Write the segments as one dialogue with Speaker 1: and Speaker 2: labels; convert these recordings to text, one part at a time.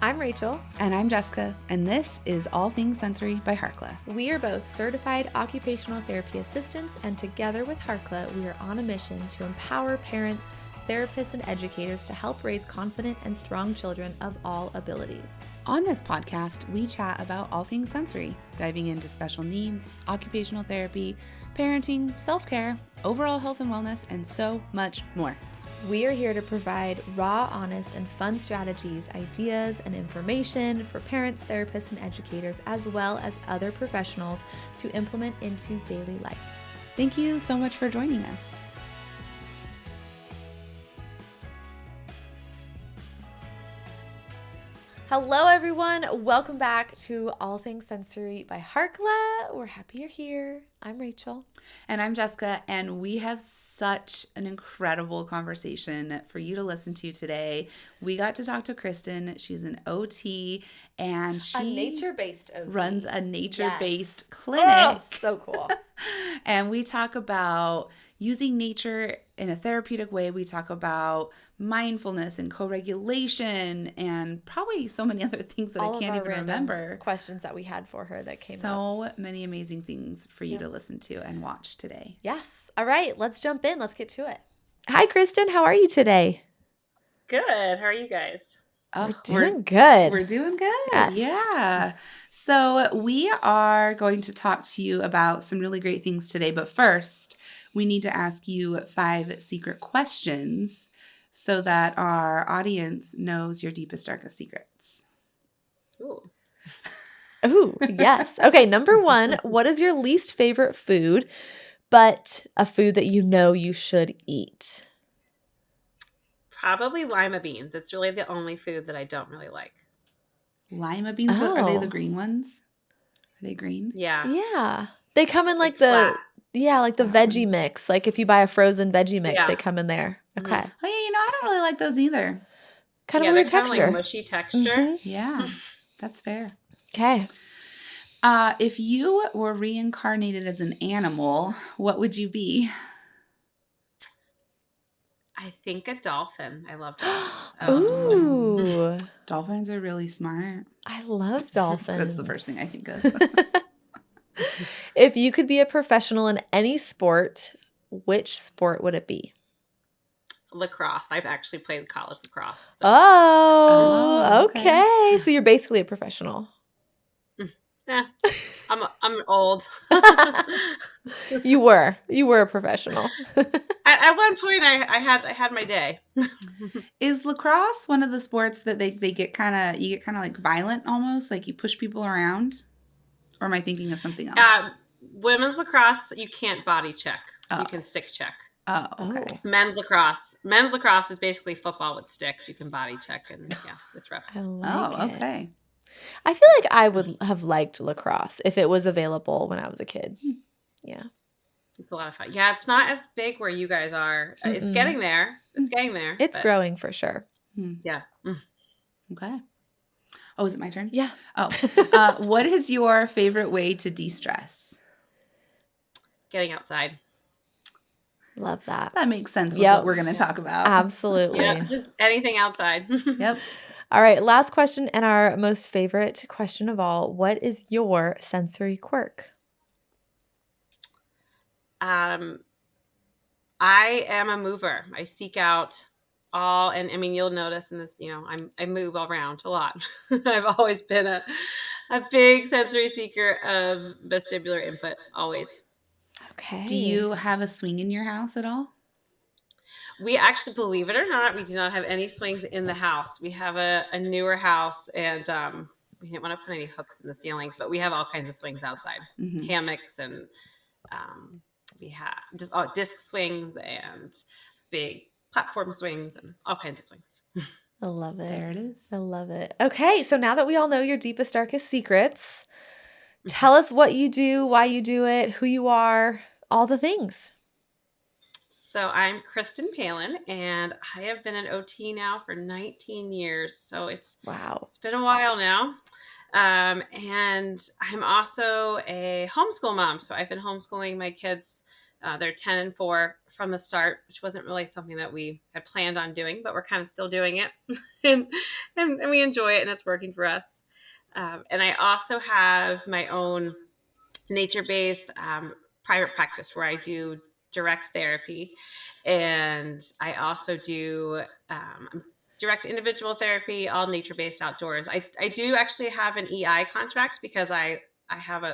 Speaker 1: I'm Rachel.
Speaker 2: And I'm Jessica, and this is All Things Sensory by Harkla.
Speaker 1: We are both certified occupational therapy assistants, and together with Harkla, we are on a mission to empower parents, therapists, and educators to help raise confident and strong children of all abilities.
Speaker 2: On this podcast, we chat about all things sensory, diving into special needs, occupational therapy, parenting, self-care, overall health and wellness, and so much more.
Speaker 1: We are here to provide raw, honest, and fun strategies, ideas, and information for parents, therapists, and educators, as well as other professionals to implement into daily life.
Speaker 2: Thank you so much for joining us.
Speaker 1: Hello, everyone. Welcome back to All Things Sensory by Harkla. We're happy you're here. I'm Rachel.
Speaker 2: And I'm Jessica, and we have such an incredible conversation for you to listen to today. We got to talk to Kristin. She's an OT, and she
Speaker 1: a nature-based OT.
Speaker 2: Runs a nature-based clinic.
Speaker 1: Oh, so cool.
Speaker 2: And we talk about using nature in a therapeutic way. We talk about mindfulness and CoRegulation and probably so many other things that I can't even remember.
Speaker 1: Questions that we had for her that came up.
Speaker 2: So many amazing things for you to listen to and watch today.
Speaker 1: Yes. All right. Let's jump in. Let's get to it. Hi, Kristin. How are you today?
Speaker 3: Good. How are you guys?
Speaker 1: Oh, we're doing good.
Speaker 2: We're doing good.
Speaker 1: Yes.
Speaker 2: Yeah. So we are going to talk to you about some really great things today. But first, we need to ask you 5 secret questions so that our audience knows your deepest, darkest secrets.
Speaker 3: Ooh.
Speaker 1: Ooh, yes. Okay, number 1, what is your least favorite food, but a food that you know you should eat?
Speaker 3: Probably lima beans. It's really the only food that I don't really like.
Speaker 2: Lima beans?
Speaker 1: Oh.
Speaker 2: Are they the green ones? Are they green?
Speaker 3: Yeah.
Speaker 1: Yeah. They come in like
Speaker 3: flat.
Speaker 1: like the veggie mix. Like if you buy a frozen veggie mix,
Speaker 3: Yeah.
Speaker 1: they come in there. Okay.
Speaker 2: Oh, yeah, I don't really like those either.
Speaker 1: Kind of
Speaker 3: they're
Speaker 1: weird
Speaker 3: kind of
Speaker 1: texture.
Speaker 3: like mushy texture.
Speaker 1: Mhm.
Speaker 2: Yeah, that's fair.
Speaker 1: Okay.
Speaker 2: If you were reincarnated as an animal, what would you be?
Speaker 3: I think a dolphin. I love dolphins.
Speaker 1: Ooh.
Speaker 2: Dolphins are really smart.
Speaker 1: I love dolphins.
Speaker 2: That's the first thing I think of.
Speaker 1: If you could be a professional in any sport, which sport would it be?
Speaker 3: Lacrosse. I've actually played college lacrosse. So.
Speaker 1: Oh,
Speaker 2: okay.
Speaker 1: okay. So you're basically a professional.
Speaker 3: Yeah, I'm old.
Speaker 1: You were a professional.
Speaker 3: At one point, I had my day.
Speaker 2: Is lacrosse one of the sports that you get kind of like violent almost, like you push people around? Or am I thinking of something else?
Speaker 3: Women's lacrosse, you can't body check.
Speaker 2: Oh.
Speaker 3: You can stick check.
Speaker 2: Oh, okay.
Speaker 3: Men's lacrosse is basically football with sticks. You can body check, and yeah, it's rough.
Speaker 1: I like it.
Speaker 2: Okay.
Speaker 1: I feel like I would have liked lacrosse if it was available when I was a kid. Yeah.
Speaker 3: It's a lot of fun. Yeah, it's not as big where you guys are. It's getting there.
Speaker 1: It's growing for sure.
Speaker 3: Yeah.
Speaker 2: Okay. Oh, is it my turn?
Speaker 1: Yeah.
Speaker 2: Oh. What is your favorite way to de-stress?
Speaker 3: Getting outside.
Speaker 1: Love that.
Speaker 2: That makes sense with what we're going to talk about.
Speaker 1: Absolutely.
Speaker 3: Yeah, just anything outside.
Speaker 2: Yep.
Speaker 1: All right, last question and our most favorite question of all. What is your sensory quirk?
Speaker 3: I am a mover. I seek out and I mean, you'll notice in this, I move around a lot. I've always been a big sensory seeker of vestibular input, always.
Speaker 1: Okay.
Speaker 2: Do you have a swing in your house at all?
Speaker 3: We actually, believe it or not, we do not have any swings in the house. We have a newer house, and we didn't want to put any hooks in the ceilings, but we have all kinds of swings outside, hammocks, and we have just disc swings and big platform swings and all kinds of swings.
Speaker 1: I love it.
Speaker 2: There it is.
Speaker 1: I love it. Okay, so now that we all know your deepest, darkest secrets, tell us what you do, why you do it, who you are, all the things.
Speaker 3: So I'm Kristin Palen, and I have been an OT now for 19 years. So it's been a while now. And I'm also a homeschool mom. So I've been homeschooling my kids They're 10 and 4 from the start, which wasn't really something that we had planned on doing, but we're kind of still doing it. and we enjoy it, and it's working for us. And I also have my own nature-based private practice where I do direct therapy. And I also do direct individual therapy, all nature-based outdoors. I do actually have an EI contract because I have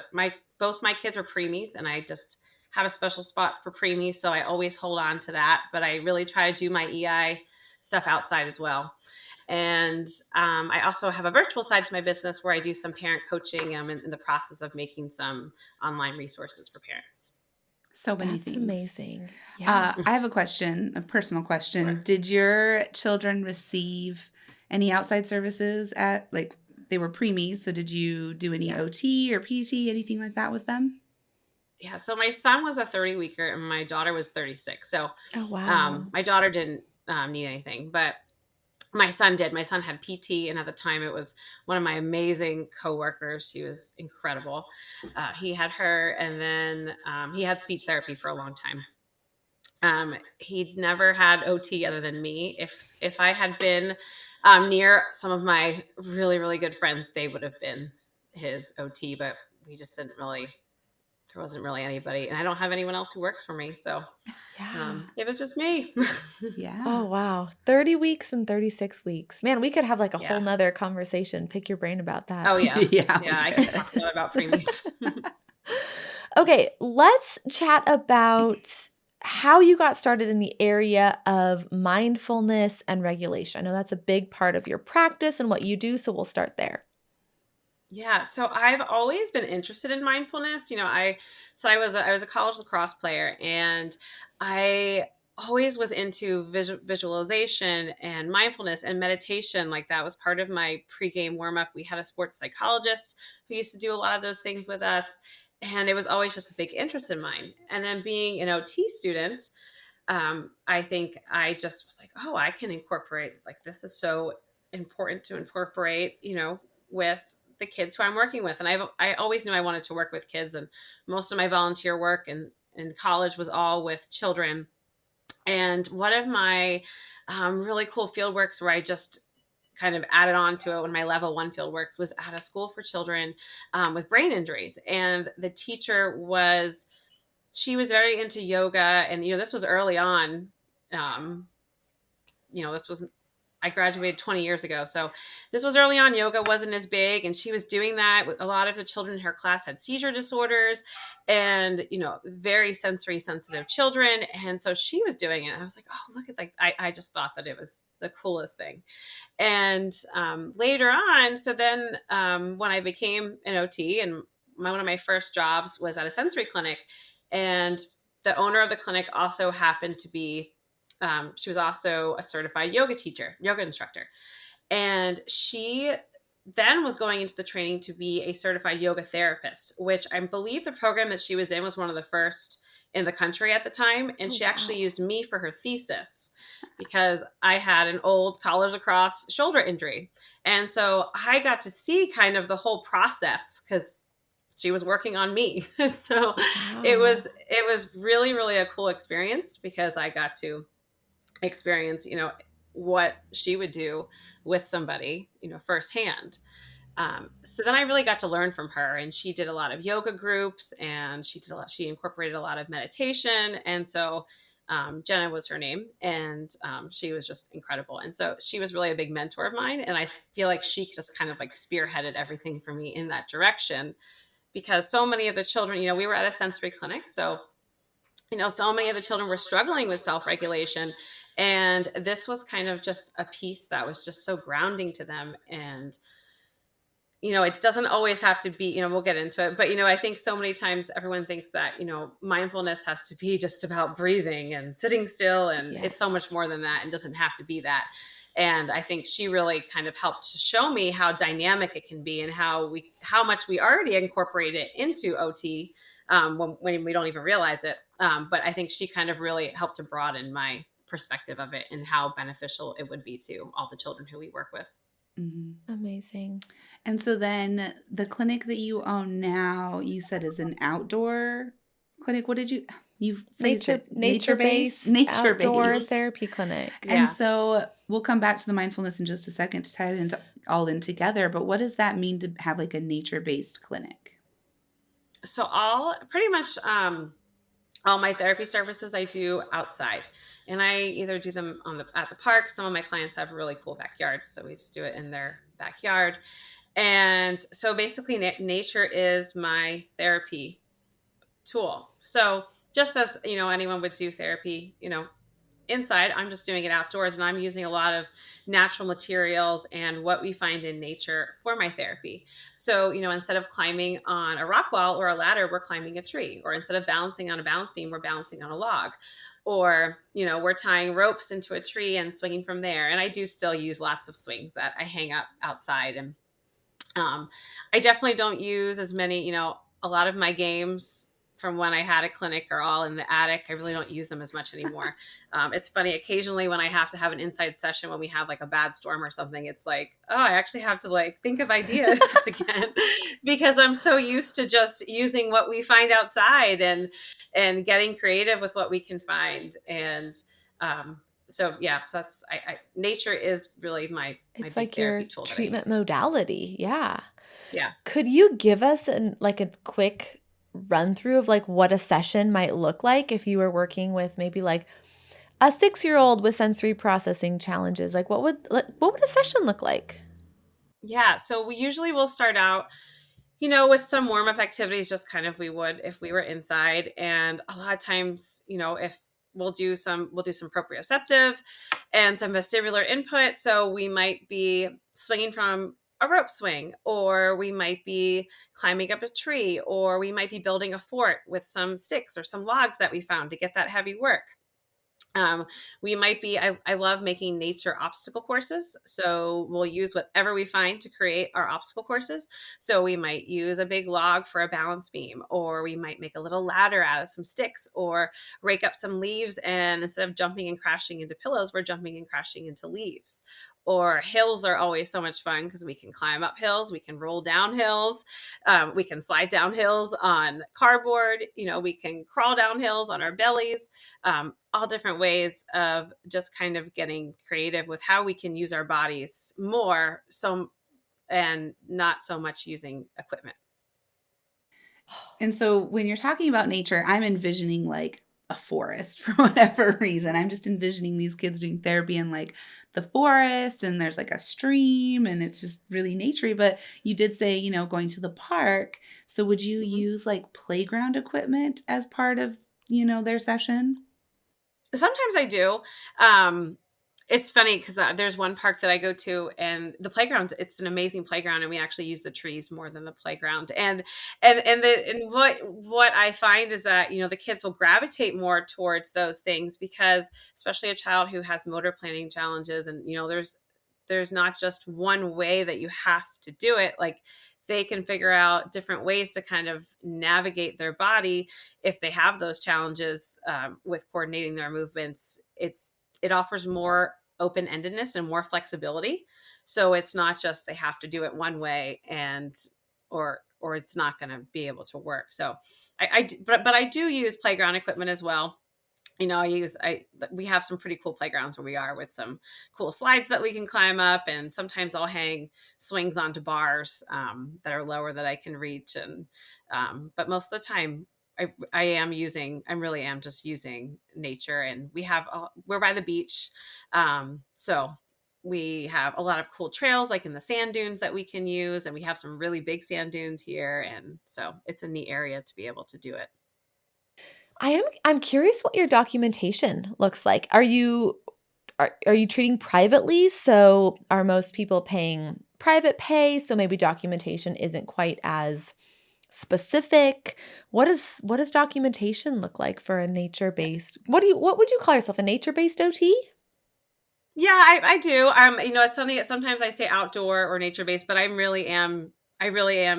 Speaker 3: both my kids are preemies, and I just have a special spot for preemies. So I always hold on to that, but I really try to do my EI stuff outside as well. And I also have a virtual side to my business where I do some parent coaching. I'm in the process of making some online resources for parents.
Speaker 2: So many
Speaker 1: That's
Speaker 2: things.
Speaker 1: Amazing. Yeah.
Speaker 2: I have a question, a personal question.
Speaker 3: Sure.
Speaker 2: Did your children receive any outside services they were preemies, so did you do any OT or PT, anything like that with them?
Speaker 3: Yeah. So my son was a 30-weeker and my daughter was 36. So
Speaker 1: wow.
Speaker 3: My daughter didn't need anything, but my son did. My son had PT, and at the time it was one of my amazing coworkers. She was incredible. He had her, and then he had speech therapy for a long time. He'd never had OT other than me. If I had been near some of my really, really good friends, they would have been his OT, but we just didn't really, there wasn't really anybody, and I don't have anyone else who works for me. So it was just me.
Speaker 2: Yeah.
Speaker 1: Oh, wow. 30 weeks and 36 weeks. Man, we could have like a whole nother conversation. Pick your brain about that.
Speaker 3: Oh, yeah.
Speaker 2: Yeah,
Speaker 3: I could talk a lot about preemies.
Speaker 1: Okay, let's chat about how you got started in the area of mindfulness and regulation. I know that's a big part of your practice and what you do, so we'll start there.
Speaker 3: Yeah, so I've always been interested in mindfulness. I was a college lacrosse player, and I always was into visualization and mindfulness and meditation. Like, that was part of my pregame warm up. We had a sports psychologist who used to do a lot of those things with us, and it was always just a big interest in mine. And then being an OT student, I think I just was like, oh, I can incorporate, like, this is so important to incorporate, with the kids who I'm working with. And I always knew I wanted to work with kids, and most of my volunteer work in college was all with children. And one of my really cool field works where I just kind of added on to it when my level 1 field works was at a school for children with brain injuries. And the teacher she was very into yoga. And, this was early on. I graduated 20 years ago. So this was early on. Yoga wasn't as big. And she was doing that with a lot of the children in her class had seizure disorders and, very sensory sensitive children. And so she was doing it. I was like, oh, look at I just thought that it was the coolest thing. And later on, so then when I became an OT, and one of my first jobs was at a sensory clinic, and the owner of the clinic also happened to be she was also a certified yoga instructor. And she then was going into the training to be a certified yoga therapist, which I believe the program that she was in was one of the first in the country at the time. And she actually used me for her thesis because I had an old college lacrosse shoulder injury. And so I got to see kind of the whole process because she was working on me. And so it was really, really a cool experience because I got to experience, what she would do with somebody, firsthand. So then I really got to learn from her, and she did a lot of yoga groups, and she incorporated a lot of meditation. And so Jenna was her name, and she was just incredible. And so she was really a big mentor of mine. And I feel like she just kind of like spearheaded everything for me in that direction, because so many of the children, we were at a sensory clinic. So so many of the children were struggling with self-regulation, and this was kind of just a piece that was just so grounding to them. And, it doesn't always have to be, we'll get into it, but, I think so many times everyone thinks that, mindfulness has to be just about breathing and sitting still. And It's so much more than that, and doesn't have to be that. And I think she really kind of helped to show me how dynamic it can be, and how much we already incorporate it into OT when we don't even realize it. But I think she kind of really helped to broaden my perspective of it and how beneficial it would be to all the children who we work with.
Speaker 1: Mm-hmm. Amazing.
Speaker 2: And so then the clinic that you own now, you said is an outdoor clinic. You've phrased
Speaker 1: Nature,
Speaker 2: it.
Speaker 1: nature-based outdoor therapy clinic.
Speaker 2: And
Speaker 3: Yeah.
Speaker 2: so we'll come back to the mindfulness in just a second to tie it into all in together. But what does that mean to have like a nature-based clinic?
Speaker 3: So pretty much all my therapy services I do outside, and I either do them at the park. Some of my clients have really cool backyards, so we just do it in their backyard. And so basically, nature is my therapy tool. So just as anyone would do therapy, inside, I'm just doing it outdoors, and I'm using a lot of natural materials and what we find in nature for my therapy. So, instead of climbing on a rock wall or a ladder, we're climbing a tree, or instead of balancing on a balance beam, we're balancing on a log, or, we're tying ropes into a tree and swinging from there. And I do still use lots of swings that I hang up outside. And I definitely don't use as many, a lot of my games from when I had a clinic are all in the attic. I really don't use them as much anymore. It's funny, occasionally when I have to have an inside session, when we have like a bad storm or something, it's like, oh, I actually have to like think of ideas again, because I'm so used to just using what we find outside and getting creative with what we can find. And so that's nature is really my
Speaker 1: It's
Speaker 3: big
Speaker 1: like your
Speaker 3: therapy tool
Speaker 1: treatment
Speaker 3: that I use.
Speaker 1: modality. Yeah.
Speaker 3: Yeah.
Speaker 1: Could you give us a quick run through of like what a session might look like if you were working with maybe like a 6-year-old with sensory processing challenges? Like what would a session look like?
Speaker 3: Yeah. So we usually will start out, with some warm up activities, just kind of we would if we were inside. And a lot of times, if we'll do some proprioceptive and some vestibular input. So we might be swinging from a rope swing, or we might be climbing up a tree, or we might be building a fort with some sticks or some logs that we found to get that heavy work. We might be, I love making nature obstacle courses. So we'll use whatever we find to create our obstacle courses. So we might use a big log for a balance beam, or we might make a little ladder out of some sticks, or rake up some leaves. And instead of jumping and crashing into pillows, we're jumping and crashing into leaves. Or hills are always so much fun because we can climb up hills, we can roll down hills, we can slide down hills on cardboard, we can crawl down hills on our bellies, all different ways of just kind of getting creative with how we can use our bodies more and not so much using equipment.
Speaker 2: And so when you're talking about nature, I'm envisioning like a forest for whatever reason. I'm just envisioning these kids doing therapy in like the forest, and there's like a stream, and it's just really naturey. But you did say, going to the park. So would you use like playground equipment as part of, their session?
Speaker 3: Sometimes I do. It's funny because there's one park that I go to, and the playground, it's an amazing playground, and we actually use the trees more than the playground. And what I find is that, the kids will gravitate more towards those things, because especially a child who has motor planning challenges, and, there's not just one way that you have to do it. Like, they can figure out different ways to kind of navigate their body if they have those challenges with coordinating their movements. It offers more open-endedness and more flexibility. So it's not just they have to do it one way or it's not going to be able to work. So but I do use playground equipment as well. We have some pretty cool playgrounds where we are, with some cool slides that we can climb up. And sometimes I'll hang swings onto bars that are lower that I can reach. And, but most of the time I really am just using nature. And we're by the beach. So we have a lot of cool trails, like in the sand dunes that we can use. And we have some really big sand dunes here. And so it's a neat area to be able to do it.
Speaker 1: I'm curious what your documentation looks like. Are you treating privately? So are most people paying private pay? So maybe documentation isn't quite as specific. What does documentation look like for a nature-based? What would you call yourself, a nature-based OT?
Speaker 3: Yeah, I do. It's something that sometimes I say outdoor or nature-based, but I really am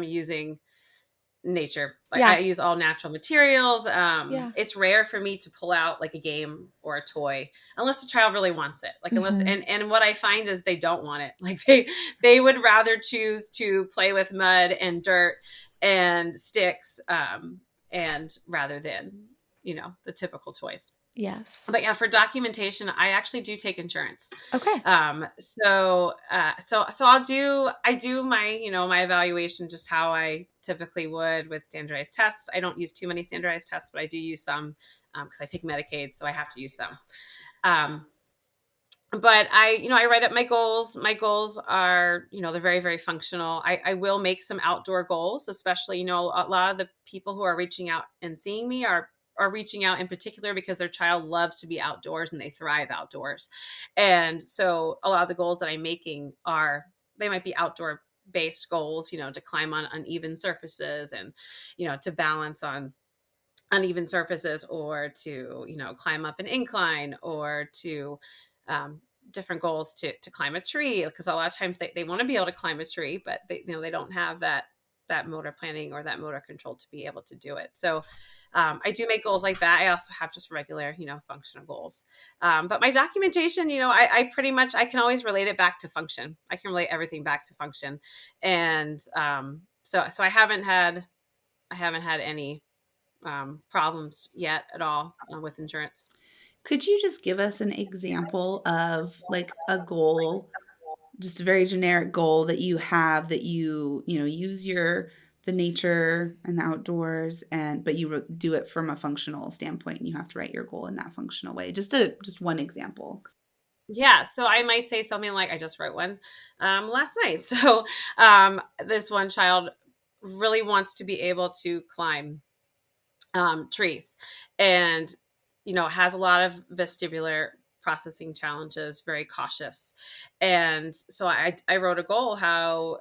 Speaker 3: using nature. Like, I use all natural materials. It's rare for me to pull out like a game or a toy unless the child really wants it. Like, unless and what I find is they don't want it. Like, they would rather choose to play with mud and dirt and sticks and rather than the typical toys.
Speaker 1: Yes.
Speaker 3: But yeah, for documentation, I actually do take insurance.
Speaker 1: Okay.
Speaker 3: So I do my, my evaluation just how I typically would with standardized tests. I don't use too many standardized tests, but I do use some because I take Medicaid, so I have to use some. But I write up my goals. My goals are, they're very, very functional. I will make some outdoor goals, especially, a lot of the people who are reaching out and seeing me are reaching out in particular because their child loves to be outdoors and they thrive outdoors. And so a lot of the goals that I'm making they might be outdoor based goals, to climb on uneven surfaces and, to balance on uneven surfaces, or to, climb up an incline, or to, different goals to climb a tree, because a lot of times they want to be able to climb a tree, but they don't have that motor planning or that motor control to be able to do it. So I do make goals like that. I also have just regular, functional goals. But my documentation, I pretty much, I can always relate it back to function. I can relate everything back to function. And so I haven't had any problems yet at all with insurance.
Speaker 2: Could you just give us an example of like a goal, just a very generic goal that you have that you use the nature and the outdoors, but you do it from a functional standpoint, and you have to write your goal in that functional way? Just one example.
Speaker 3: Yeah. So I might say something like, I just wrote one last night. So this one child really wants to be able to climb trees, and has a lot of vestibular processing challenges, very cautious. And so I wrote a goal how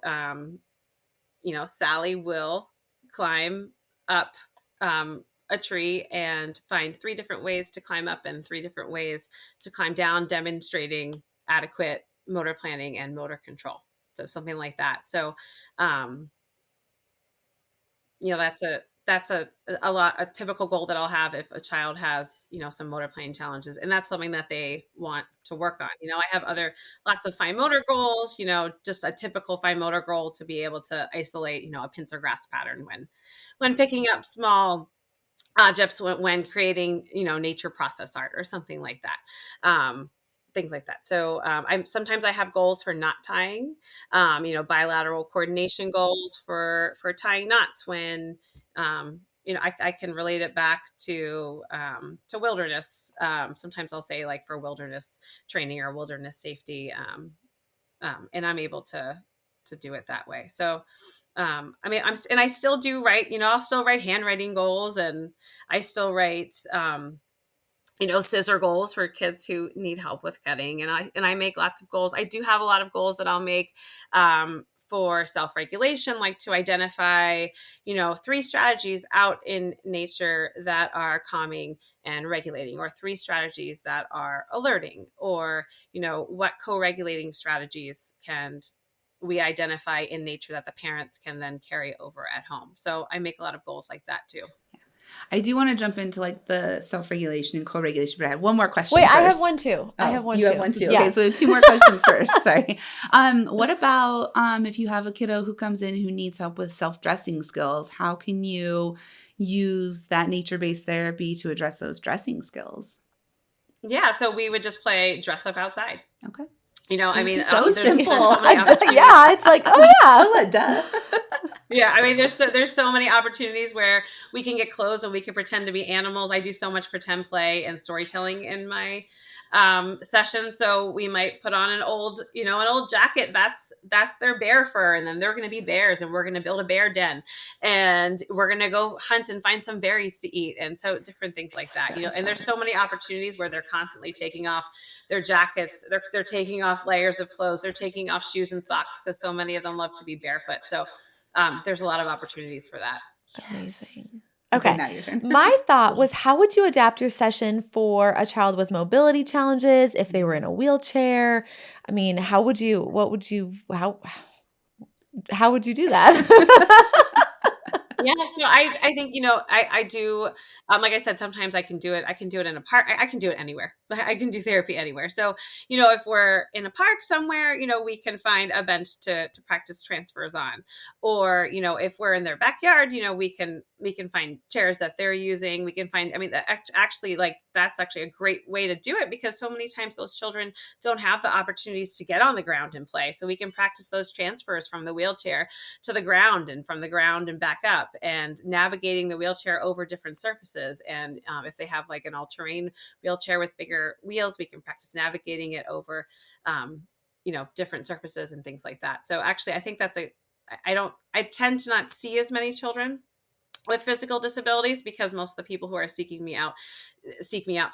Speaker 3: Sally will climb up a tree and find 3 different ways to climb up and 3 different ways to climb down, demonstrating adequate motor planning and motor control. So something like that. So that's a typical goal that I'll have if a child has, some motor planning challenges, and that's something that they want to work on. I have lots of fine motor goals, just a typical fine motor goal to be able to isolate, a pincer grasp pattern when picking up small objects, when creating, nature process art or something like that. Things like that. So sometimes I have goals for knot tying, bilateral coordination goals for tying knots when, I can relate it back to wilderness. Sometimes I'll say like for wilderness training or wilderness safety, and I'm able to do it that way. So, I still do write, I'll still write handwriting goals, and I still write, scissor goals for kids who need help with cutting. And I make lots of goals. I do have a lot of goals that I'll make, for self-regulation, like to identify, 3 strategies out in nature that are calming and regulating, or 3 strategies that are alerting, or, what co-regulating strategies can we identify in nature that the parents can then carry over at home. So I make a lot of goals like that too.
Speaker 2: I do want to jump into like the self-regulation and co-regulation, but I have one more question.
Speaker 1: Wait,
Speaker 2: first.
Speaker 1: I have one too.
Speaker 2: Oh,
Speaker 1: have one
Speaker 2: you
Speaker 1: too.
Speaker 2: have one too.
Speaker 1: Yes.
Speaker 2: Okay, so we have 2 more questions first. Sorry. What about if you have a kiddo who comes in who needs help with self-dressing skills? How can you use that nature-based therapy to address those dressing skills?
Speaker 3: Yeah, so we would just play dress up outside.
Speaker 2: Okay.
Speaker 1: So simple.
Speaker 3: So many opportunities.
Speaker 1: Yeah, it's like, oh yeah,
Speaker 2: duh.
Speaker 3: Yeah, there's so many opportunities where we can get clothes and we can pretend to be animals. I do so much pretend play and storytelling in my session. So we might put on an old jacket that's their bear fur, and then they're going to be bears, and we're going to build a bear den, and we're going to go hunt and find some berries to eat, and so different things like that. And there's so many opportunities where they're constantly taking off their jackets, they're taking off layers of clothes, they're taking off shoes and socks, because so many of them love to be barefoot. So there's a lot of opportunities for that.
Speaker 1: Amazing.
Speaker 2: Okay, now your turn.
Speaker 1: My thought was, how would you adapt your session for a child with mobility challenges if they were in a wheelchair? I mean, how would you do that?
Speaker 3: Yeah, so I think, I do, like I said, sometimes I can do it. I can do it in a park. I can do it anywhere. I can do therapy anywhere. So, if we're in a park somewhere, we can find a bench to practice transfers on. Or, if we're in their backyard, we can find chairs that they're using. We can find, actually, like, that's actually a great way to do it, because so many times those children don't have the opportunities to get on the ground and play. So we can practice those transfers from the wheelchair to the ground, and from the ground and back up, and navigating the wheelchair over different surfaces. And if they have like an all-terrain wheelchair with bigger wheels, we can practice navigating it over, different surfaces and things like that. So actually, I think I tend to not see as many children with physical disabilities, because most of the people who are seek me out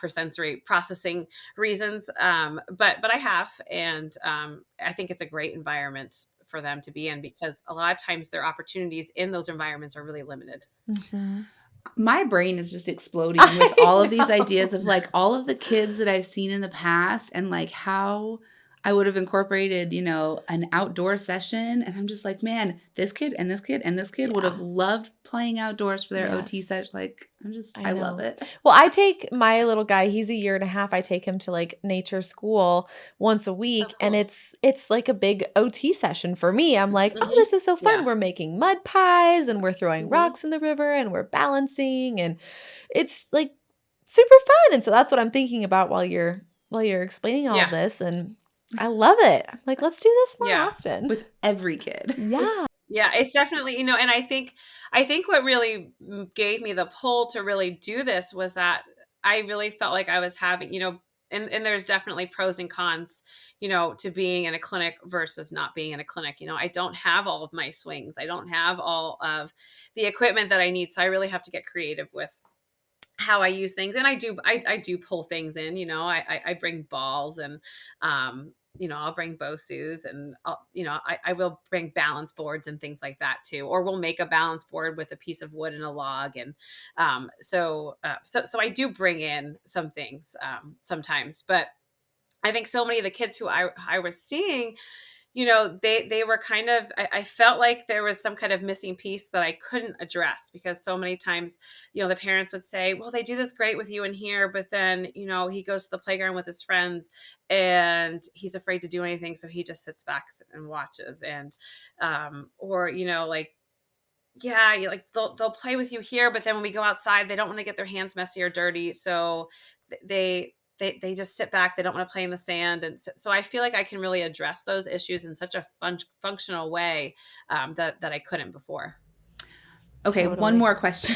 Speaker 3: for sensory processing reasons. But I have, and I think it's a great environment for them to be in, because a lot of times their opportunities in those environments are really limited.
Speaker 2: Mm-hmm. My brain is just exploding with all of these ideas of like all of the kids that I've seen in the past, and like how I would have incorporated, an outdoor session. And I'm just like, man, this kid and this kid and this kid would have loved playing outdoors for their OT session. Like, I love it.
Speaker 1: Well, I take my little guy, he's 1.5 years. I take him to like nature school once a week. And it's like a big OT session for me. I'm like, oh, this is so fun. We're making mud pies, and we're throwing rocks in the river, and we're balancing, and it's like super fun. And so that's what I'm thinking about while you're explaining all of this. And I love it. I'm like, let's do this more often.
Speaker 2: With every kid.
Speaker 1: Yeah.
Speaker 3: Yeah, it's definitely, and I think what really gave me the pull to really do this was that I really felt like I was having, and there's definitely pros and cons, to being in a clinic versus not being in a clinic. I don't have all of my swings. I don't have all of the equipment that I need. So I really have to get creative with how I use things. And I do pull things in, I bring balls, and, I'll bring BOSUs, and I will bring balance boards and things like that too, or we'll make a balance board with a piece of wood and a log. And so I do bring in some things sometimes, but I think so many of the kids who I was seeing, they were kind of, I felt like there was some kind of missing piece that I couldn't address, because so many times, the parents would say, well, they do this great with you in here, but then, he goes to the playground with his friends and he's afraid to do anything. So he just sits back and watches. And, or, like, like they'll play with you here, but then when we go outside, they don't want to get their hands messy or dirty. So they just sit back. They don't want to play in the sand. And so I feel like I can really address those issues in such a functional way that I couldn't before.
Speaker 2: Okay, totally. One more question.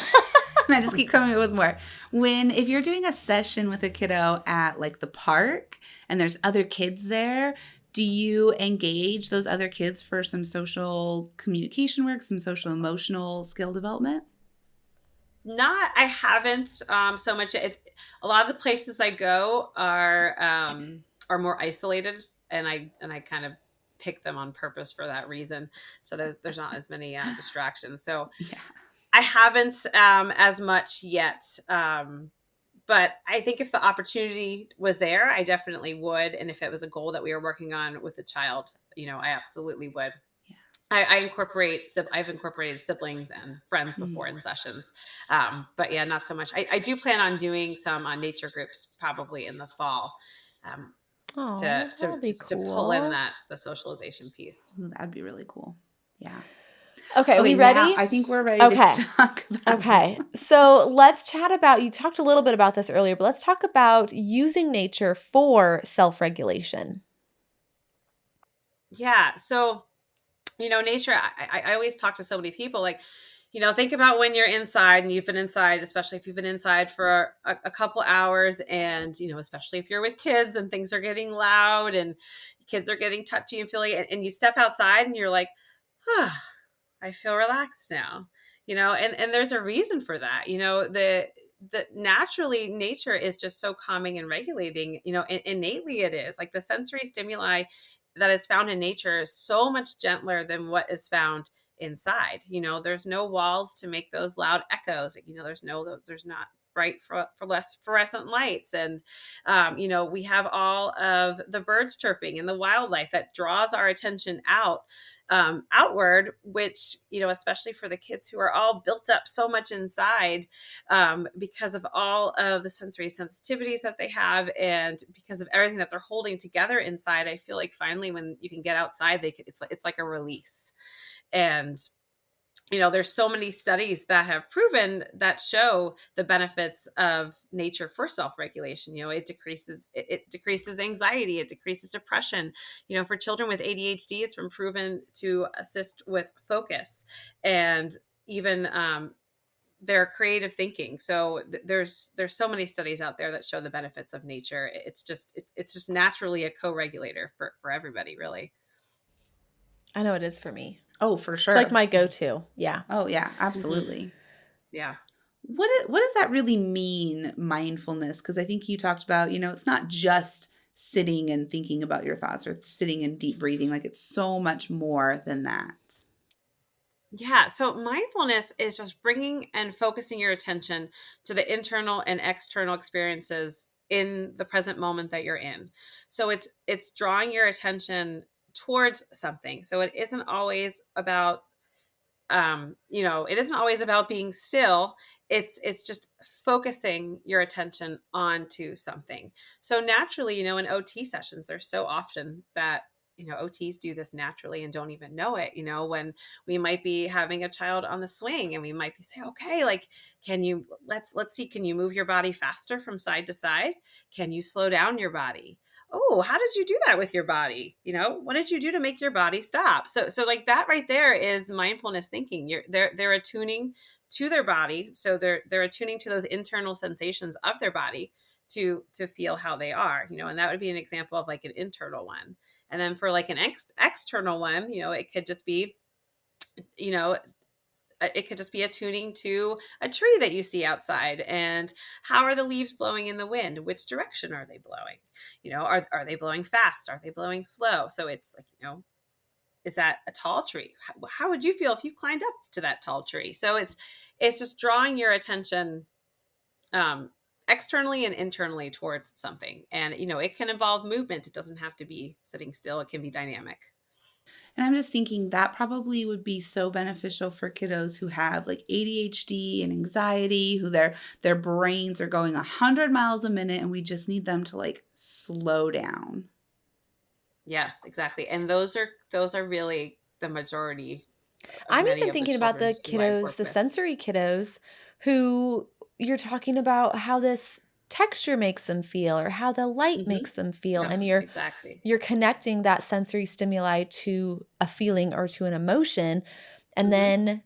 Speaker 2: I just keep coming with more. If you're doing a session with a kiddo at like the park and there's other kids there, do you engage those other kids for some social communication work, some social emotional skill development?
Speaker 3: I haven't so much. A lot of the places I go are more isolated, and I kind of pick them on purpose for that reason. So there's not as many distractions. So I haven't as much yet. But I think if the opportunity was there, I definitely would. And if it was a goal that we were working on with the child, I absolutely would. I've incorporated siblings and friends before in sessions. But yeah, not so much. I do plan on doing some nature groups probably in the fall to pull in the socialization piece.
Speaker 2: That'd be really cool. Yeah.
Speaker 1: Okay, are we ready?
Speaker 2: I think we're ready to talk about
Speaker 1: it. So let's chat about, you talked a little bit about this earlier, but let's talk about using nature for self-regulation.
Speaker 3: Yeah. So, nature, I always talk to so many people, like, think about when you're inside and you've been inside, especially if you've been inside for a couple hours, and, especially if you're with kids and things are getting loud and kids are getting touchy and feely, and you step outside and you're like, I feel relaxed now, and there's a reason for that. The naturally nature is just so calming and regulating, innately it is. Like the sensory stimuli that is found in nature is so much gentler than what is found inside. There's no walls to make those loud echoes. There's not bright fluorescent lights. And, we have all of the birds chirping and the wildlife that draws our attention outward, which, especially for the kids who are all built up so much inside, because of all of the sensory sensitivities that they have, and because of everything that they're holding together inside. I feel like finally when you can get outside, it's like a release. And there's so many studies that have proven that show the benefits of nature for self-regulation. It decreases anxiety, it decreases depression. For children with ADHD, it's been proven to assist with focus and even their creative thinking. So there's so many studies out there that show the benefits of nature. It's just naturally a co-regulator for everybody, really.
Speaker 1: I know it is for me.
Speaker 2: Oh, for sure.
Speaker 1: It's like my go-to. Yeah.
Speaker 2: Oh, yeah, absolutely.
Speaker 3: Yeah.
Speaker 2: What does that really mean, mindfulness? Because I think you talked about, it's not just sitting and thinking about your thoughts or sitting and deep breathing. Like, it's so much more than that.
Speaker 3: Yeah. So mindfulness is just bringing and focusing your attention to the internal and external experiences in the present moment that you're in. So it's drawing your attention towards something. So it isn't always about, it isn't always about being still. It's just focusing your attention onto something. So naturally, in OT sessions, there's so often that, OTs do this naturally and don't even know it. When we might be having a child on the swing and we might be saying, okay, like, let's see, can you move your body faster from side to side? Can you slow down your body? Oh, how did you do that with your body? What did you do to make your body stop? So like that right there is mindfulness thinking. They're attuning to their body. So they're attuning to those internal sensations of their body to feel how they are, and that would be an example of like an internal one. And then for like an external one, it could just be, it could just be attuning to a tree that you see outside, and how are the leaves blowing in the wind? Which direction are they blowing? Are they blowing fast? Are they blowing slow? So it's like, is that a tall tree? How would you feel if you climbed up to that tall tree? So it's just drawing your attention externally and internally towards something. And, it can involve movement. It doesn't have to be sitting still. It can be dynamic.
Speaker 2: And I'm just thinking that probably would be so beneficial for kiddos who have like ADHD and anxiety, who their brains are going 100 miles a minute, and we just need them to like slow down.
Speaker 3: Yes, exactly. And those are really the majority.
Speaker 1: I'm even thinking about the kiddos, the sensory kiddos, who you're talking about how this texture makes them feel or how the light makes them feel.
Speaker 3: Yeah,
Speaker 1: and you're connecting that sensory stimuli to a feeling or to an emotion, and then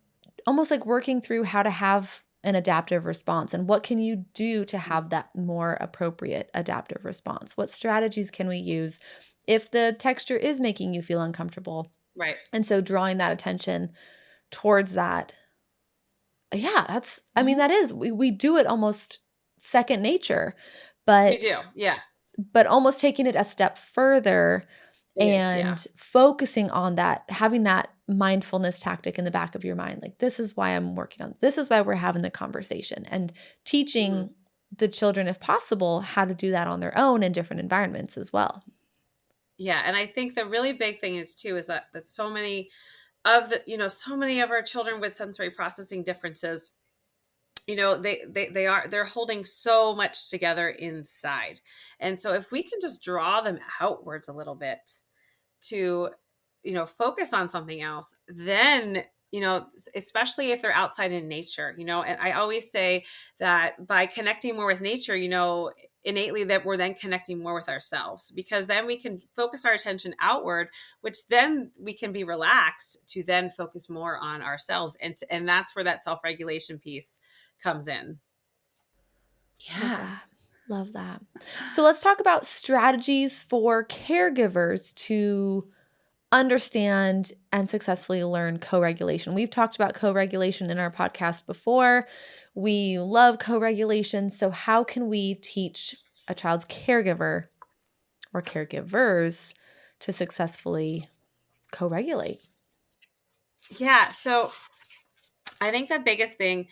Speaker 1: almost like working through how to have an adaptive response and what can you do to have that more appropriate adaptive response. What strategies can we use if the texture is making you feel uncomfortable?
Speaker 3: Right.
Speaker 1: And so drawing that attention towards that. Yeah, that's, I mean, that is, we do it almost second nature, but
Speaker 3: we do. Yeah.
Speaker 1: But almost taking it a step further and focusing on that, having that mindfulness tactic in the back of your mind. Like, this is why I'm working on, this is why we're having the conversation, and teaching the children, if possible, how to do that on their own in different environments as well.
Speaker 3: Yeah. And I think the really big thing is too, is that so many of the, so many of our children with sensory processing differences, they're holding so much together inside. And so if we can just draw them outwards a little bit to, focus on something else, then, especially if they're outside in nature, and I always say that by connecting more with nature, innately that we're then connecting more with ourselves, because then we can focus our attention outward, which then we can be relaxed to then focus more on ourselves. And that's where that self-regulation piece comes in.
Speaker 1: Yeah. Love that. So let's talk about strategies for caregivers to understand and successfully learn co-regulation. We've talked about co-regulation in our podcast before. We love co-regulation. So how can we teach a child's caregiver or caregivers to successfully co-regulate?
Speaker 3: Yeah. So I think the biggest thing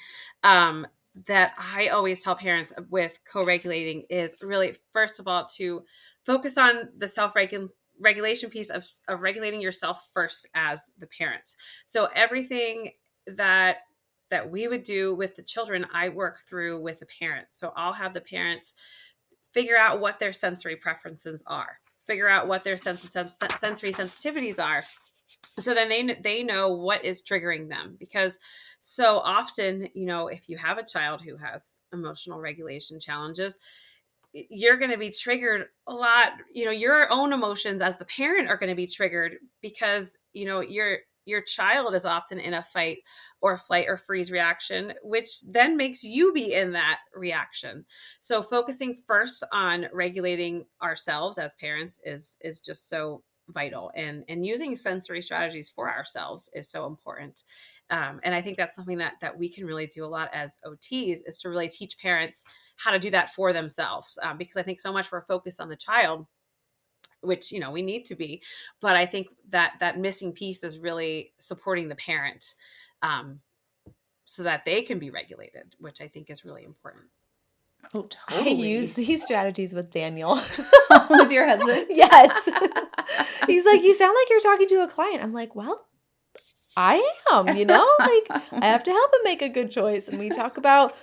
Speaker 3: that I always tell parents with co-regulating is really, first of all, to focus on the self-regulation piece of regulating yourself first as the parents. So everything that we would do with the children, I work through with the parents. So I'll have the parents figure out what their sensory preferences are, figure out what their sensory sensitivities are. So then they know what is triggering them, because so often, if you have a child who has emotional regulation challenges, you're going to be triggered a lot. Your own emotions as the parent are going to be triggered because, your child is often in a fight or flight or freeze reaction, which then makes you be in that reaction. So focusing first on regulating ourselves as parents is just so vital, and using sensory strategies for ourselves is so important. And I think that's something that we can really do a lot as OTs, is to really teach parents how to do that for themselves. Because I think so much we're focused on the child, which, we need to be, but I think that missing piece is really supporting the parent, so that they can be regulated, which I think is really important.
Speaker 2: Oh, totally.
Speaker 1: I use these strategies with Daniel.
Speaker 2: With your husband?
Speaker 1: Yes. He's like, you sound like you're talking to a client. I'm like, well, I am, like I have to help him make a good choice. And we talk about,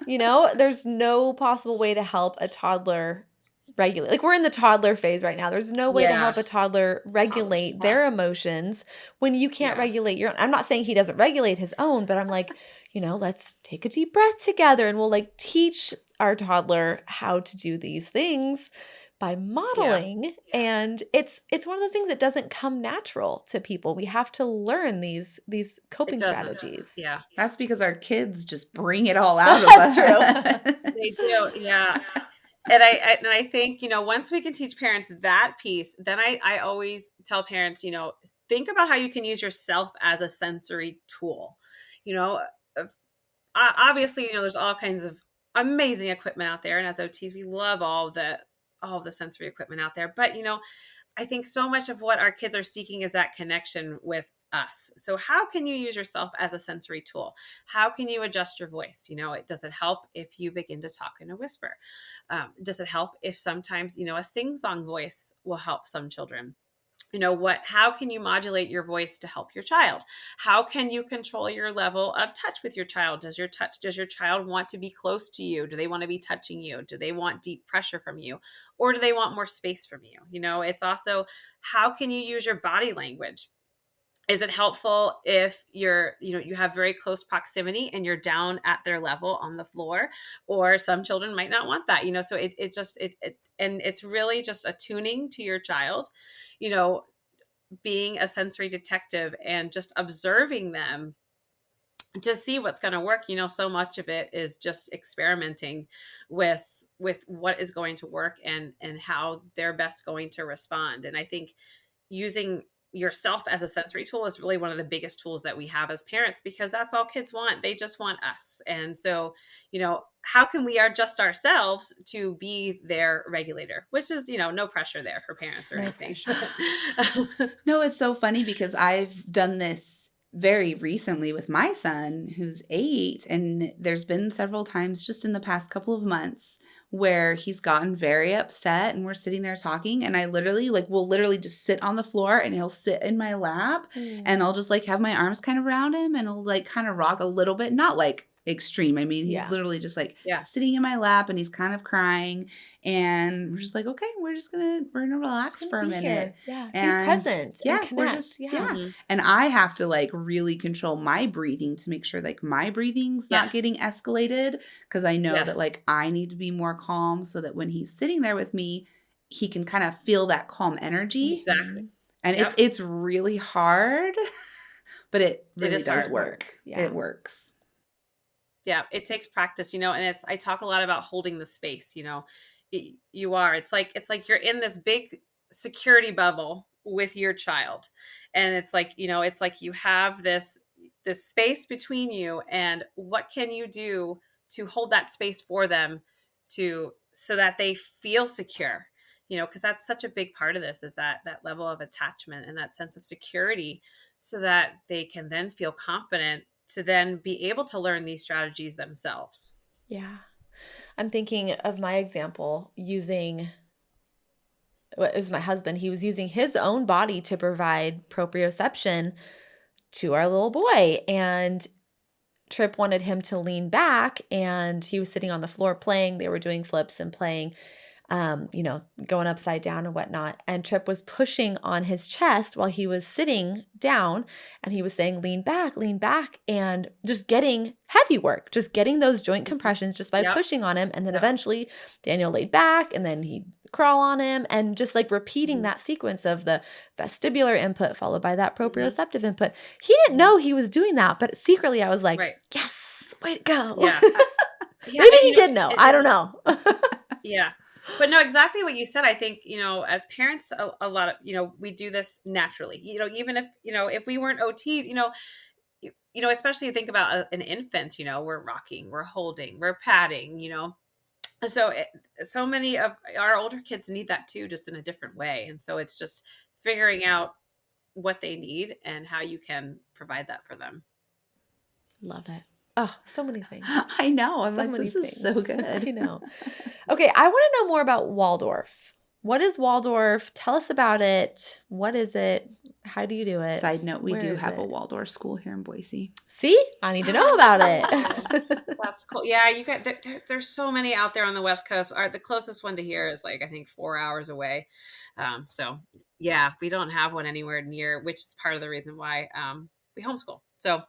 Speaker 1: there's no possible way to help a toddler regulate. Like, we're in the toddler phase right now. There's no way to help a toddler regulate their emotions when you can't regulate your own. I'm not saying he doesn't regulate his own, but I'm like, let's take a deep breath together, and we'll like teach our toddler how to do these things by modeling. And it's one of those things that doesn't come natural to people. We have to learn these coping strategies.
Speaker 3: Yeah.
Speaker 2: That's because our kids just bring it all out of us.
Speaker 1: That's
Speaker 3: true. They do. Yeah. And I think, once we can teach parents that piece, then I always tell parents, think about how you can use yourself as a sensory tool. Obviously, there's all kinds of amazing equipment out there. And as OTs, we love all of the sensory equipment out there. But, I think so much of what our kids are seeking is that connection with us. So how can you use yourself as a sensory tool? How can you adjust your voice? Does it help if you begin to talk in a whisper? Does it help if sometimes, a sing-song voice will help some children? How can you modulate your voice to help your child? How can you control your level of touch with your child? Does your child want to be close to you? Do they want to be touching you? Do they want deep pressure from you? Or do they want more space from you? It's also, how can you use your body language? Is it helpful if you have very close proximity and you're down at their level on the floor? Or some children might not want that, so and it's really just attuning to your child, being a sensory detective and just observing them to see what's going to work. So much of it is just experimenting with what is going to work and how they're best going to respond. And I think using yourself as a sensory tool is really one of the biggest tools that we have as parents, because that's all kids want. They just want us. And so, how can we adjust ourselves to be their regulator, which is, no pressure there for parents or anything.
Speaker 2: No, it's so funny because I've done this very recently with my son, who's 8, and there's been several times just in the past couple of months where he's gotten very upset and we're sitting there talking, and I literally will just sit on the floor and he'll sit in my lap and I'll just have my arms kind of around him and he'll kind of rock a little bit, not extreme. I mean, he's literally just sitting in my lap and he's kind of crying, and we're just okay, we're gonna relax for a minute.
Speaker 1: And
Speaker 2: be
Speaker 1: present. And connect.
Speaker 2: We're just And I have to really control my breathing to make sure my breathing's not getting escalated, because I know that I need to be more calm so that when he's sitting there with me, he can kind of feel that calm energy.
Speaker 3: Exactly.
Speaker 2: And it's really hard, but it really does work. It works.
Speaker 3: Yeah, it takes practice, and I talk a lot about holding the space, it's like you're in this big security bubble with your child. And it's like you have this space between you, and what can you do to hold that space for them so that they feel secure, because that's such a big part of this, is that level of attachment and that sense of security, so that they can then feel confident to then be able to learn these strategies themselves.
Speaker 1: Yeah. I'm thinking of my example using what is my husband. He was using his own body to provide proprioception to our little boy. And Trip wanted him to lean back, and he was sitting on the floor playing. They were doing flips and playing, going upside down and whatnot. And Trip was pushing on his chest while he was sitting down, and he was saying, lean back, and just getting heavy work, just getting those joint compressions just by pushing on him. And then eventually Daniel laid back, and then he'd crawl on him, and just like repeating that sequence of the vestibular input followed by that proprioceptive input. He didn't know he was doing that, but secretly I was like, yes, way to go.
Speaker 3: Yeah.
Speaker 1: Maybe he did know. I don't know.
Speaker 3: Yeah. But no, exactly what you said. I think, as parents, a lot of, we do this naturally, even if we weren't OTs, especially think about an infant, we're rocking, we're holding, we're patting, so many of our older kids need that too, just in a different way. And so it's just figuring out what they need and how you can provide that for them.
Speaker 1: Love it. Oh, so many things.
Speaker 2: I know. I'm like, this is so good.
Speaker 1: I know. Okay, I want to know more about Waldorf. What is Waldorf? Tell us about it. What is it? How do you do it?
Speaker 2: Side note, we do have a Waldorf school here in Boise.
Speaker 1: See? I need to know about it.
Speaker 3: That's cool. Yeah, you got there's so many out there on the West Coast. The closest one to here is I think 4 hours away. So yeah, we don't have one anywhere near, which is part of the reason why we homeschool. So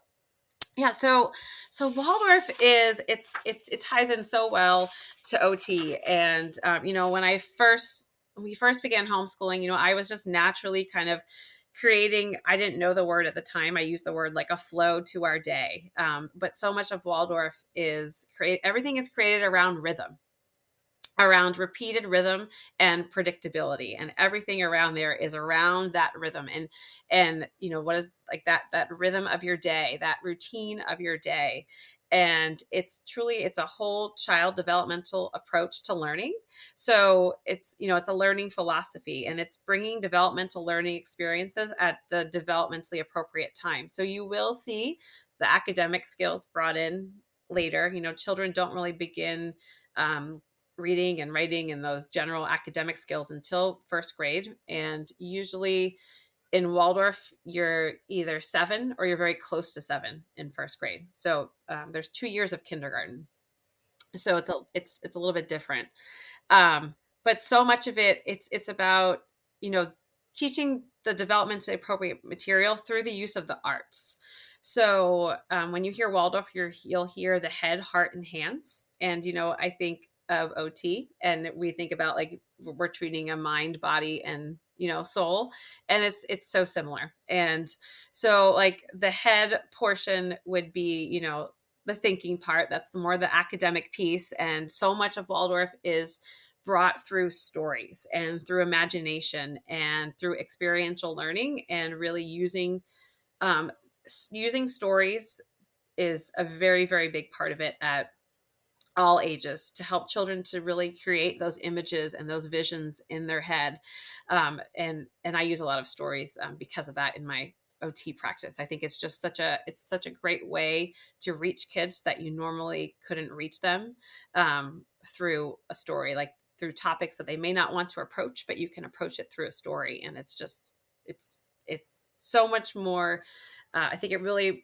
Speaker 3: yeah, so Waldorf it ties in so well to OT. And when we first began homeschooling, I was just naturally kind of creating, I didn't know the word at the time. I used the word like a flow to our day. But so much of Waldorf everything is created around rhythm, around repeated rhythm and predictability, and everything around there is around that rhythm. And what is like that rhythm of your day, that routine of your day. And it's a whole child developmental approach to learning. So it's a learning philosophy, and it's bringing developmental learning experiences at the developmentally appropriate time. So you will see the academic skills brought in later. Children don't really begin reading and writing and those general academic skills until first grade. And usually in Waldorf, you're either 7 or you're very close to 7 in first grade. So there's 2 years of kindergarten. So it's a little bit different. But so much of it's about, teaching the developmentally appropriate material through the use of the arts. So when you hear Waldorf, you'll hear the head, heart, and hands. And, I think of OT, and we think about we're treating a mind, body, and soul, and it's so similar. And so the head portion would be the thinking part. That's the more the academic piece. And so much of Waldorf is brought through stories and through imagination and through experiential learning, and really using stories is a very, very big part of it at all ages, to help children to really create those images and those visions in their head. And I use a lot of stories because of that in my OT practice. I think it's just such a great way to reach kids that you normally couldn't reach them through a story, through topics that they may not want to approach, but you can approach it through a story. And it's so much more. I think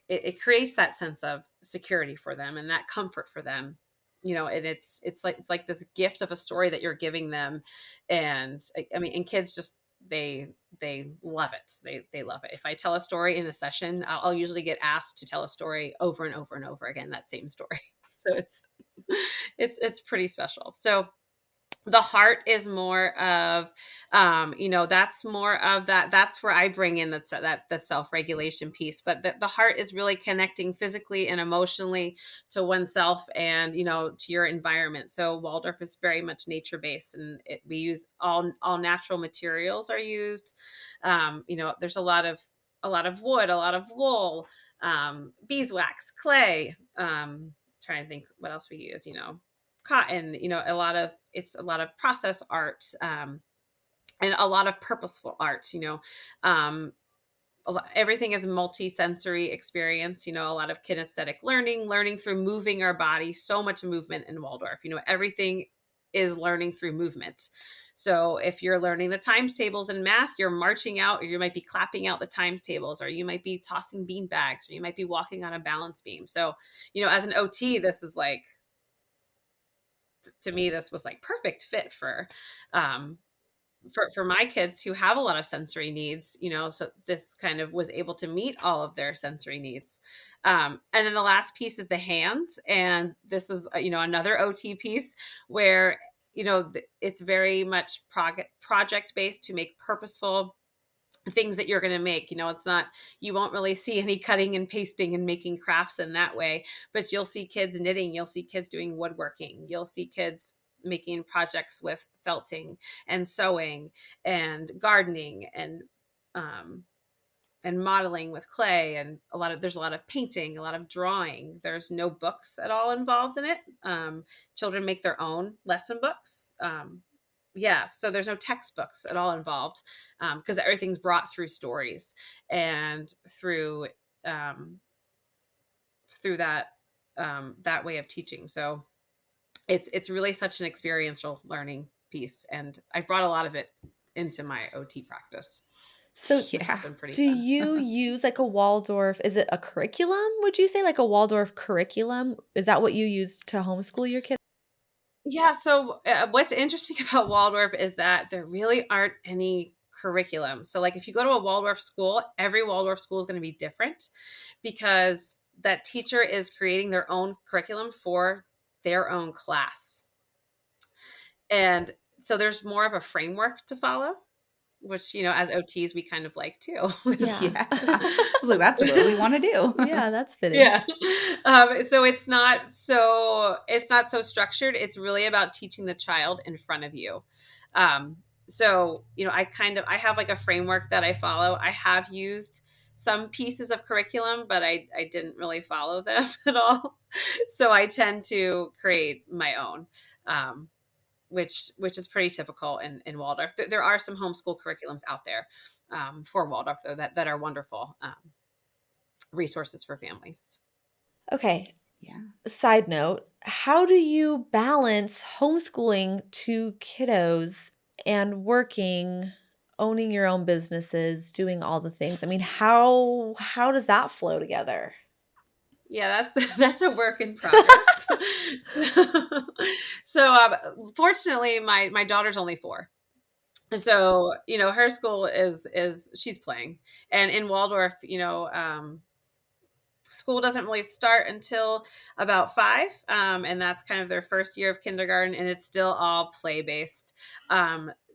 Speaker 3: it creates that sense of security for them and that comfort for them. And it's like this gift of a story that you're giving them. And and kids just, they love it. They love it. If I tell a story in a session, I'll usually get asked to tell a story over and over and over again, that same story. So it's pretty special. So the heart is more of, that's more of that. That's where I bring in the self-regulation piece. But the heart is really connecting physically and emotionally to oneself and, to your environment. So Waldorf is very much nature-based, and we use all natural materials are used. There's a lot of wood, a lot of wool, beeswax, clay. Trying to think what else we use, cotton, a lot of process art, and a lot of purposeful art, everything is multi-sensory experience, a lot of kinesthetic learning through moving our body, so much movement in Waldorf, everything is learning through movement. So if you're learning the times tables in math, you're marching out, or you might be clapping out the times tables, or you might be tossing bean bags, or you might be walking on a balance beam. So, as an OT, this is like, to me, this was like perfect fit for my kids who have a lot of sensory needs, so this kind of was able to meet all of their sensory needs. And then the last piece is the hands. And this is, another OT piece where, it's very much project-based to make purposeful things that you're going to make. It's not, you won't really see any cutting and pasting and making crafts in that way, but you'll see kids knitting, you'll see kids doing woodworking, you'll see kids making projects with felting and sewing and gardening and modeling with clay, and there's a lot of painting, a lot of drawing. There's no books at all involved in it. Children make their own lesson books. So there's no textbooks at all involved, because everything's brought through stories and through that way of teaching. So it's really such an experiential learning piece, and I brought a lot of it into my OT practice.
Speaker 1: So
Speaker 3: It's been pretty
Speaker 1: do
Speaker 3: fun.
Speaker 1: you use like a Waldorf, is it a curriculum? Would you say like a Waldorf curriculum? Is that what you use to homeschool your kids?
Speaker 3: Yeah. So what's interesting about Waldorf is that there really aren't any curriculum. So like if you go to a Waldorf school, every Waldorf school is going to be different, because that teacher is creating their own curriculum for their own class. And so there's more of a framework to follow, which, as OTs, we kind of like too.
Speaker 1: Yeah.
Speaker 2: I was like, that's what we want to do.
Speaker 1: Yeah, that's fitting.
Speaker 3: Yeah. So it's not so structured. It's really about teaching the child in front of you. So, I have like a framework that I follow. I have used some pieces of curriculum, but I didn't really follow them at all. So I tend to create my own, which is pretty typical in Waldorf. There are some homeschool curriculums out there for Waldorf, though, that are wonderful resources for families.
Speaker 1: Okay.
Speaker 2: Yeah.
Speaker 1: Side note, how do you balance homeschooling two kiddos and working, owning your own businesses, doing all the things? I mean, how does that flow together?
Speaker 3: Yeah, that's a work in progress. So fortunately, my daughter's only 4. So, her school is she's playing. And in Waldorf, school doesn't really start until about 5. And that's kind of their first year of kindergarten, and it's still all play based.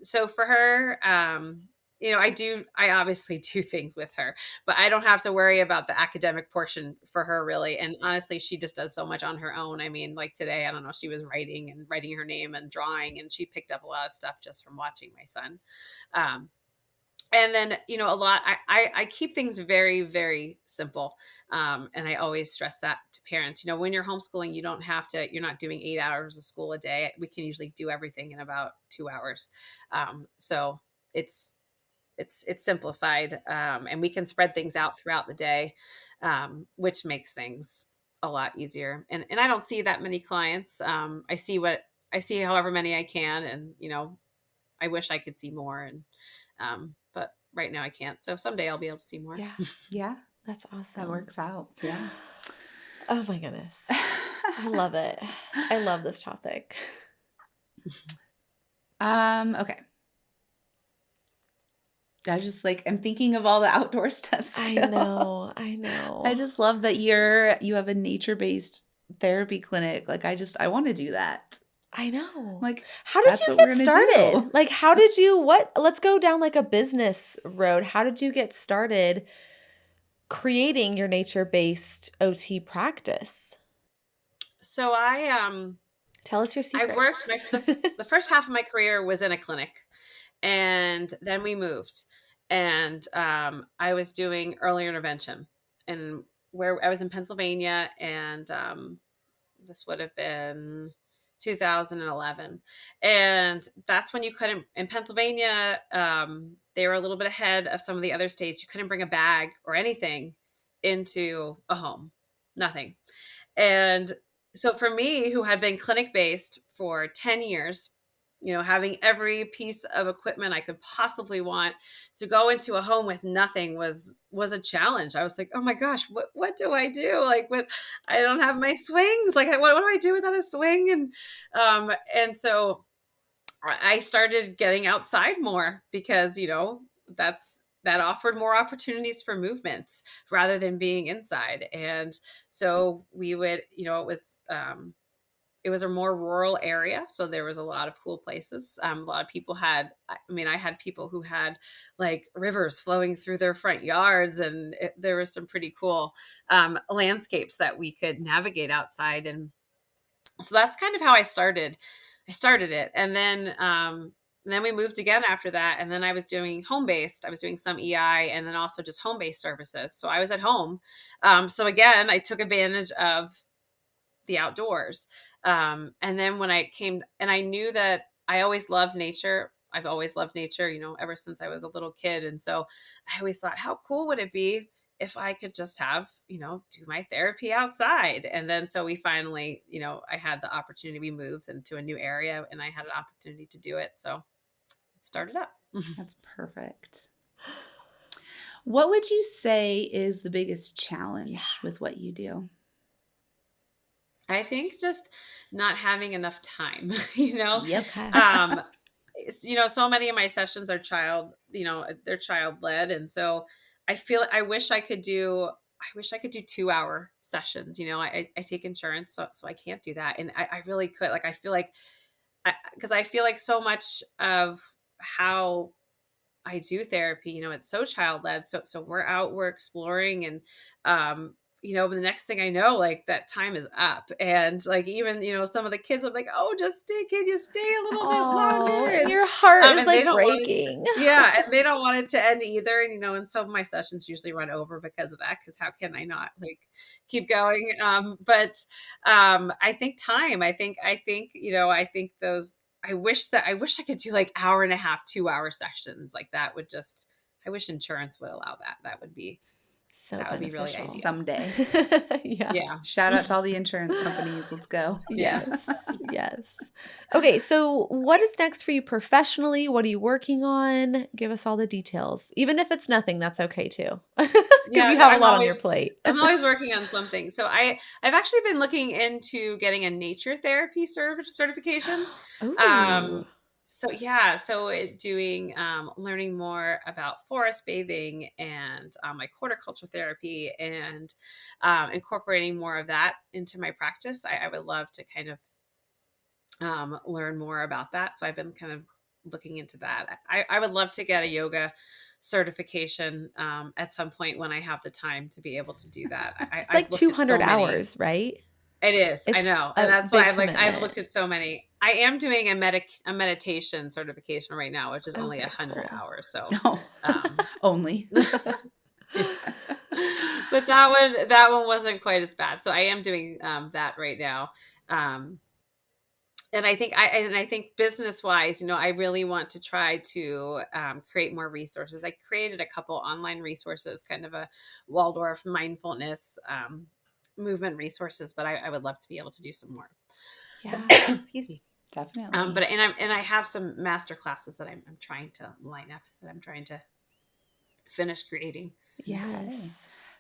Speaker 3: So for her, I obviously do things with her, but I don't have to worry about the academic portion for her, really. And honestly, she just does so much on her own. I mean, like today, I don't know, she was writing her name and drawing, and she picked up a lot of stuff just from watching my son. And then, a lot, I keep things very, very simple. And I always stress that to parents. When you're homeschooling, you're not doing 8 hours of school a day. We can usually do everything in about 2 hours. So it's simplified, and we can spread things out throughout the day, which makes things a lot easier. And I don't see that many clients. I see however many I can, and I wish I could see more, and but right now I can't. So someday I'll be able to see more.
Speaker 1: Yeah.
Speaker 2: Yeah.
Speaker 1: That's awesome.
Speaker 2: That works out. Yeah.
Speaker 1: Oh my goodness. I love it. I love this topic.
Speaker 2: Okay. I just I'm thinking of all the outdoor stuff still.
Speaker 1: I know.
Speaker 2: I just love that you have a nature-based therapy clinic. I want to do that.
Speaker 1: I know.
Speaker 2: Like,
Speaker 1: how did
Speaker 2: that's
Speaker 1: you
Speaker 2: what we're
Speaker 1: get
Speaker 2: gonna
Speaker 1: started?
Speaker 2: do.
Speaker 1: Like, how did you, let's go down like a business road. How did you get started creating your nature-based OT practice?
Speaker 3: So
Speaker 1: tell us your secrets.
Speaker 3: I worked, the first half of my career was in a clinic, and then we moved, and I was doing early intervention, and where I was in Pennsylvania, and this would have been 2011. And that's when you couldn't, in Pennsylvania, they were a little bit ahead of some of the other states. You couldn't bring a bag or anything into a home, nothing. And so for me, who had been clinic-based for 10 years, having every piece of equipment I could possibly want, to go into a home with nothing was a challenge. I was like, oh my gosh, what do I do? Like, I don't have my swings. Like, what do I do without a swing? And so I started getting outside more because, that offered more opportunities for movements rather than being inside. And so we would, it was a more rural area. So there was a lot of cool places. A lot of people I had people who had like rivers flowing through their front yards, and there were some pretty cool landscapes that we could navigate outside. And so that's kind of how I started it. And then we moved again after that. And then I was doing home-based. I was doing some EI and then also just home-based services. So I was at home. So again, I took advantage of the outdoors. And then when I came, and I knew that I always loved nature. I've always loved nature, ever since I was a little kid. And so I always thought, how cool would it be if I could just have, do my therapy outside? And then, so we finally, I had the opportunity, we moved into a new area and I had an opportunity to do it. So it started up.
Speaker 2: That's perfect. What would you say is the biggest challenge with what you do?
Speaker 3: I think just not having enough time,
Speaker 2: Yep.
Speaker 3: So many of my sessions are they're child-led. And so I wish I could do 2-hour sessions. I take insurance, so I can't do that. And I really could, like, because I feel like so much of how I do therapy, it's so child-led. So we're exploring, and, but the next thing I know, like, that time is up. And like, even, some of the kids are like, oh, can you stay a little bit longer? And
Speaker 1: your heart is like breaking.
Speaker 3: And they don't want it to end either. And, some of my sessions usually run over because of that, because how can I not like keep going? But I think time, I think those, I wish I could do like 1.5 hour, 2-hour sessions. Like that would just, I wish insurance would allow that. That would be would be really ideal.
Speaker 2: Someday.
Speaker 1: Yeah.
Speaker 2: Shout out to all the insurance companies. Let's go.
Speaker 1: Yes. Okay. So what is next for you professionally? What are you working on? Give us all the details. Even if it's nothing, that's okay too. Because you have a lot on your plate.
Speaker 3: I'm always working on something. So I've actually been looking into getting a nature therapy certification.
Speaker 1: Ooh.
Speaker 3: Doing learning more about forest bathing and like horticulture therapy, and incorporating more of that into my practice. I would love to kind of learn more about that. So I've been kind of looking into that. I would love to get a yoga certification at some point when I have the time to be able to do that.
Speaker 1: It's like 200 hours, right?
Speaker 3: It is. I know. And that's why I've looked at so many. I am doing a meditation certification right now, which is only 100 hours. So
Speaker 2: only.
Speaker 3: But that one wasn't quite as bad. So I am doing that right now. And I think business wise, I really want to try to create more resources. I created a couple online resources, kind of a Waldorf mindfulness movement resources, but I would love to be able to do some more.
Speaker 1: Yeah.
Speaker 3: Excuse me.
Speaker 2: Definitely.
Speaker 3: But I have some masterclasses that I'm trying to line up, that I'm trying to finish creating.
Speaker 1: Yes.
Speaker 2: Okay.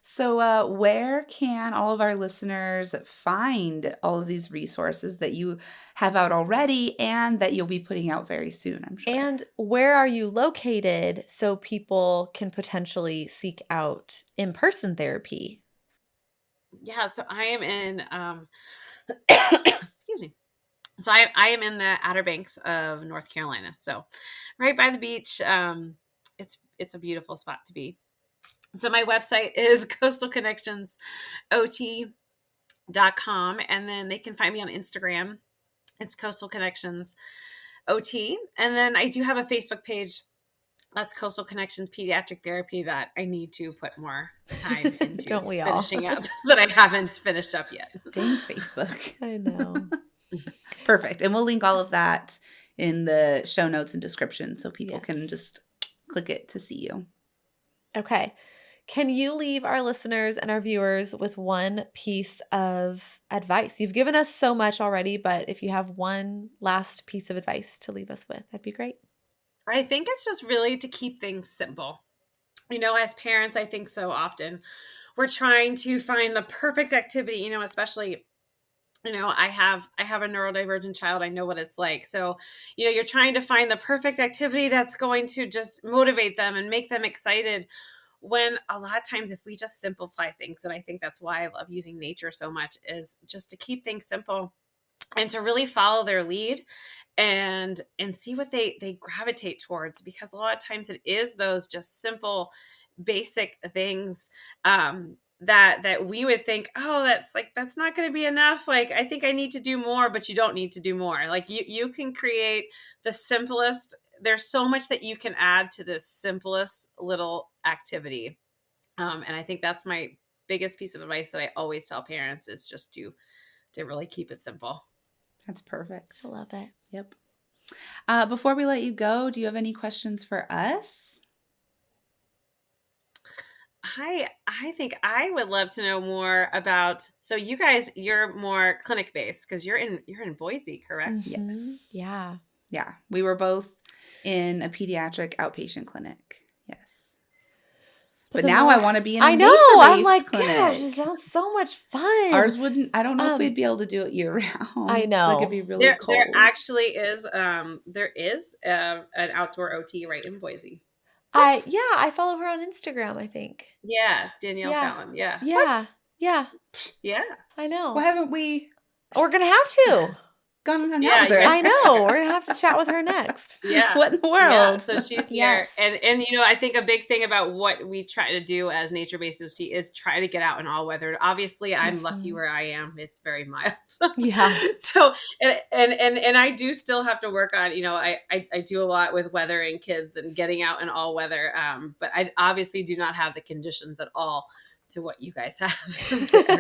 Speaker 2: So where can all of our listeners find all of these resources that you have out already and that you'll be putting out very soon, I'm sure?
Speaker 1: And where are you located so people can potentially seek out in-person therapy?
Speaker 3: Yeah, so I am in excuse me. So I am in the Outer Banks of North Carolina. So right by the beach. It's a beautiful spot to be. So my website is coastalconnectionsot.com, and then they can find me on Instagram. It's Coastal Connections OT. And then I do have a Facebook page. That's Coastal Connections Pediatric Therapy that I need to put more time into
Speaker 1: Don't we
Speaker 3: finishing
Speaker 1: all?
Speaker 3: up that I haven't finished up yet.
Speaker 2: Dang Facebook.
Speaker 1: I know.
Speaker 2: Perfect. And we'll link all of that in the show notes and description so people can just click it to see you.
Speaker 1: Okay. Can you leave our listeners and our viewers with one piece of advice? You've given us so much already, but if you have one last piece of advice to leave us with, that'd be great.
Speaker 3: I think it's just really to keep things simple. As parents, I think so often we're trying to find the perfect activity, especially I have a neurodivergent child. I know what it's like. So, you're trying to find the perfect activity that's going to just motivate them and make them excited, when a lot of times if we just simplify things, and I think that's why I love using nature so much, is just to keep things simple and to really follow their lead and see what they gravitate towards, because a lot of times it is those just simple, basic things that we would think, oh, that's not going to be enough. Like, I think I need to do more, but you don't need to do more. Like, you can create the simplest. There's so much that you can add to this simplest little activity. And I think that's my biggest piece of advice that I always tell parents, is just to really keep it simple.
Speaker 2: That's perfect.
Speaker 1: I love it.
Speaker 2: Yep. Before we let you go, do you have any questions for us?
Speaker 3: I think I would love to know more about, so you guys, you're more clinic based because you're in Boise, correct?
Speaker 1: Mm-hmm.
Speaker 2: Yes.
Speaker 1: Yeah.
Speaker 2: Yeah. We were both in a pediatric outpatient clinic. Yes. But now I want to be in a nature-based clinic.
Speaker 1: Gosh, it sounds so much fun.
Speaker 2: Ours wouldn't, I don't know if we'd be able to do it year round.
Speaker 1: I know.
Speaker 2: Like, it'd be really cold.
Speaker 3: There actually is, an outdoor OT right in Boise.
Speaker 1: I follow her on Instagram, I think.
Speaker 3: Yeah, Danielle Palen. Yeah.
Speaker 1: Yeah.
Speaker 2: What?
Speaker 1: Yeah.
Speaker 3: Yeah.
Speaker 1: I know.
Speaker 2: Why haven't we
Speaker 1: We're going to have to.
Speaker 2: gone and hung out with her?
Speaker 1: I know. We're going to have to chat with her next.
Speaker 3: Yeah.
Speaker 2: What in the world?
Speaker 3: Yeah. So she's here.
Speaker 1: Yes.
Speaker 3: And I think a big thing about what we try to do as nature-based OT is try to get out in all weather. Obviously, I'm lucky where I am. It's very mild.
Speaker 1: Yeah.
Speaker 3: So, and I do still have to work on, I do a lot with weather and kids and getting out in all weather. But I obviously do not have the conditions at all to what you guys have.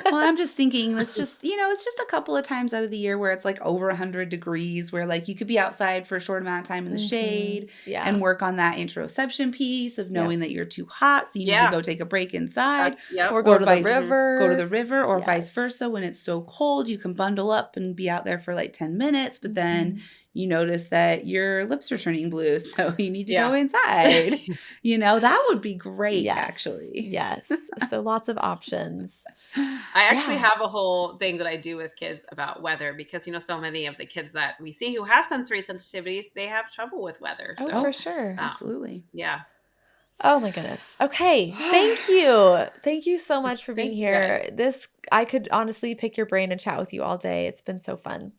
Speaker 2: Well, I'm just thinking, it's just, it's just a couple of times out of the year where it's like over 100 degrees, where like you could be outside for a short amount of time in the shade and work on that interoception piece of knowing that you're too hot. So you need to go take a break inside
Speaker 1: or go to the river,
Speaker 2: or vice versa. When it's so cold, you can bundle up and be out there for like 10 minutes, but then you notice that your lips are turning blue, so you need to go inside. That would be great, actually.
Speaker 1: Yes. So lots of options.
Speaker 3: I actually have a whole thing that I do with kids about weather, because, so many of the kids that we see who have sensory sensitivities, they have trouble with weather.
Speaker 1: Oh,
Speaker 3: so,
Speaker 1: for sure.
Speaker 2: Absolutely.
Speaker 3: Yeah.
Speaker 1: Oh my goodness. Okay. Thank you. Thank you so much for being here. I could honestly pick your brain and chat with you all day. It's been so fun.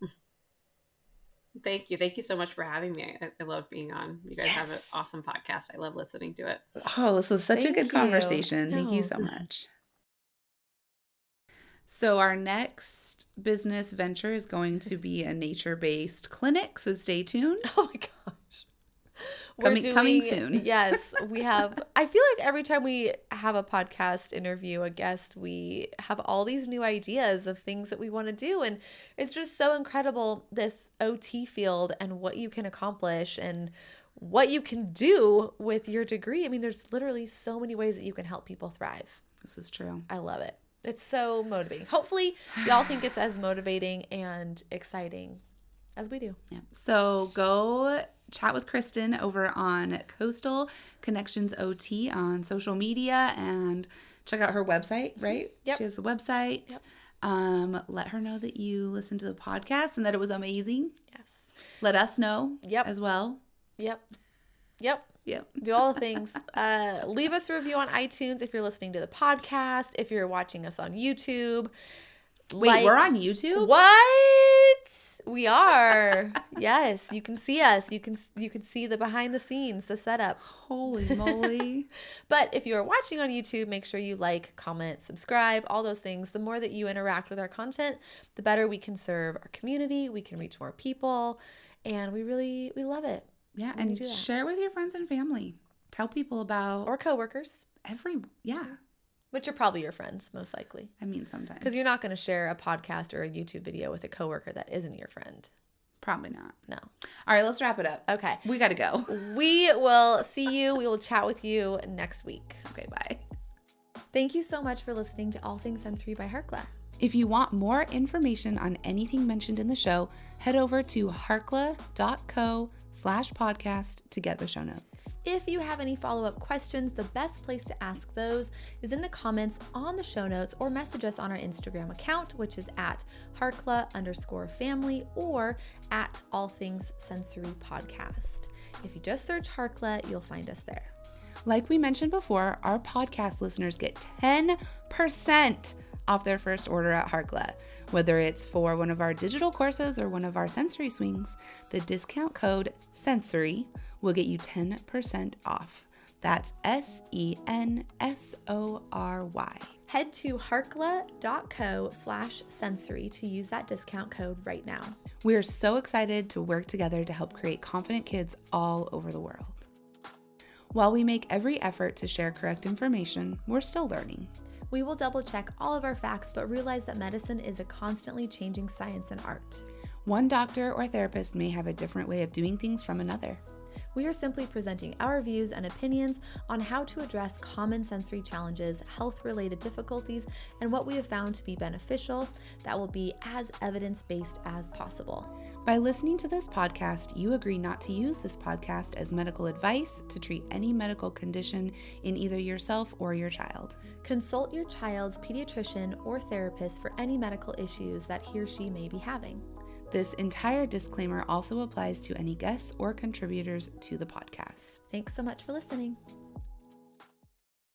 Speaker 3: Thank you. Thank you so much for having me. I love being on. You guys have an awesome podcast. I love listening to it.
Speaker 2: Oh, this was such a good conversation. Thank you so much. So our next business venture is going to be a nature-based clinic, so stay tuned.
Speaker 1: Oh my gosh.
Speaker 2: Coming soon.
Speaker 1: Yes, we have. I feel like every time we have a podcast interview, a guest, we have all these new ideas of things that we want to do. And it's just so incredible, this OT field and what you can accomplish and what you can do with your degree. I mean, there's literally so many ways that you can help people thrive.
Speaker 2: This is true.
Speaker 1: I love it. It's so motivating. Hopefully y'all think it's as motivating and exciting as we do.
Speaker 2: Yeah. So go chat with Kristin over on Coastal Connections OT on social media and check out her website, right?
Speaker 1: Yep.
Speaker 2: She has a website. Yep. Let her know that you listened to the podcast and that it was amazing.
Speaker 1: Yes.
Speaker 2: Let us know as well.
Speaker 1: Yep. Do all the things. Leave us a review on iTunes if you're listening to the podcast, if you're watching us on YouTube.
Speaker 2: Wait, we're on YouTube?
Speaker 1: What? We are. Yes, you can see us. You can see the behind the scenes, the setup.
Speaker 2: Holy moly.
Speaker 1: But if you are watching on YouTube, make sure you like, comment, subscribe, all those things. The more that you interact with our content, the better we can serve our community, we can reach more people, and we love it.
Speaker 2: Yeah, and share with your friends and family. Tell people about
Speaker 1: or coworkers. Which are probably your friends, most likely.
Speaker 2: I mean, sometimes.
Speaker 1: Because you're not going to share a podcast or a YouTube video with a coworker that isn't your friend.
Speaker 2: Probably not.
Speaker 1: No.
Speaker 2: All right, let's wrap it up.
Speaker 1: Okay.
Speaker 2: We got to go.
Speaker 1: We will see you. We will chat with you next week.
Speaker 2: Okay, bye.
Speaker 1: Thank you so much for listening to All Things Sensory by Harkla.
Speaker 2: If you want more information on anything mentioned in the show, head over to harkla.co/podcast to get the show notes.
Speaker 1: If you have any follow-up questions, the best place to ask those is in the comments on the show notes or message us on our Instagram account, which is at Harkla_family or at All Things Sensory Podcast. If you just search Harkla, you'll find us there.
Speaker 2: Like we mentioned before, our podcast listeners get 10% off their first order at Harkla. Whether it's for one of our digital courses or one of our sensory swings, the discount code SENSORY will get you 10% off. That's SENSORY.
Speaker 1: Head to harkla.co/sensory to use that discount code right now.
Speaker 2: We are so excited to work together to help create confident kids all over the world. While we make every effort to share correct information, we're still learning.
Speaker 1: We will double check all of our facts, but realize that medicine is a constantly changing science and art.
Speaker 2: One doctor or therapist may have a different way of doing things from another.
Speaker 1: We are simply presenting our views and opinions on how to address common sensory challenges, health-related difficulties, and what we have found to be beneficial that will be as evidence-based as possible.
Speaker 2: By listening to this podcast, you agree not to use this podcast as medical advice to treat any medical condition in either yourself or your child.
Speaker 1: Consult your child's pediatrician or therapist for any medical issues that he or she may be having.
Speaker 2: This entire disclaimer also applies to any guests or contributors to the podcast.
Speaker 1: Thanks so much for listening.